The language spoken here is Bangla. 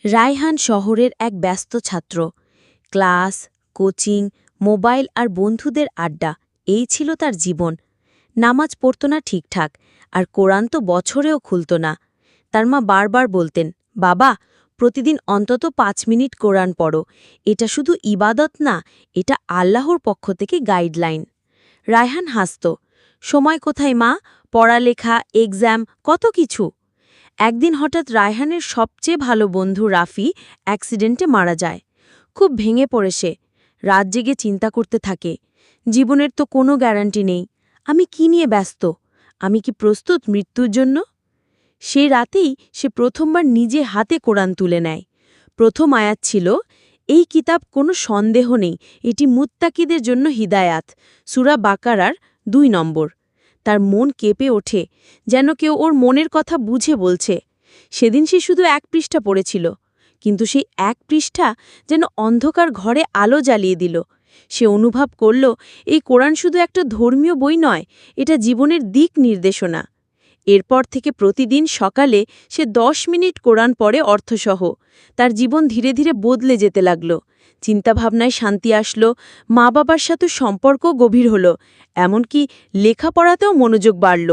রায়হান শহরের এক ব্যস্ত ছাত্র। ক্লাস, কোচিং, মোবাইল আর বন্ধুদের আড্ডা এই ছিল তার জীবন। নামাজ পড়ত না ঠিকঠাক, আর কোরআন তো বছরেও খুলত না। তার মা বারবার বলতেন, বাবা, প্রতিদিন অন্তত 5 মিনিট কোরআন পড়ো। এটা শুধু ইবাদত না, এটা আল্লাহর পক্ষ থেকে গাইডলাইন। রায়হান হাসত, সময় কোথায় মা, পড়ালেখা, এক্সাম, কত কিছু। একদিন হঠাৎ রায়হানের সবচেয়ে ভালো বন্ধু রাফি অ্যাক্সিডেন্টে মারা যায়। খুব ভেঙে পড়ে সে, রাত জেগে চিন্তা করতে থাকে, জীবনের তো কোনো গ্যারান্টি নেই। আমি কি নিয়ে ব্যস্ত? আমি কি প্রস্তুত মৃত্যুর জন্য? সেই রাতেই সে প্রথমবার নিজে হাতে কোরআন তুলে নেয়। প্রথম আয়াত ছিল, এই কিতাব কোনো সন্দেহ নেই, এটি মুত্তাকিদের জন্য হিদায়াত, সূরা বাকারার 2 নম্বর। তার মন কেঁপে ওঠে, যেন কেউ ওর মনের কথা বুঝে বলছে। সেদিন সে শুধু 1 পৃষ্ঠা পড়েছিল, কিন্তু সেই 1 পৃষ্ঠা যেন অন্ধকার ঘরে আলো জ্বালিয়ে দিল। সে অনুভব করল, এই কোরআন শুধু একটা ধর্মীয় বই নয়, এটা জীবনের দিক নির্দেশনা। এরপর থেকে প্রতিদিন সকালে সে 10 মিনিট কোরআন পড়ে অর্থসহ। তার জীবন ধীরে ধীরে বদলে যেতে লাগল। চিন্তাভাবনায় শান্তি আসলো, মা বাবার সাথে সম্পর্ক গভীর হল, এমনকি লেখাপড়াতেও মনোযোগ বাড়ল।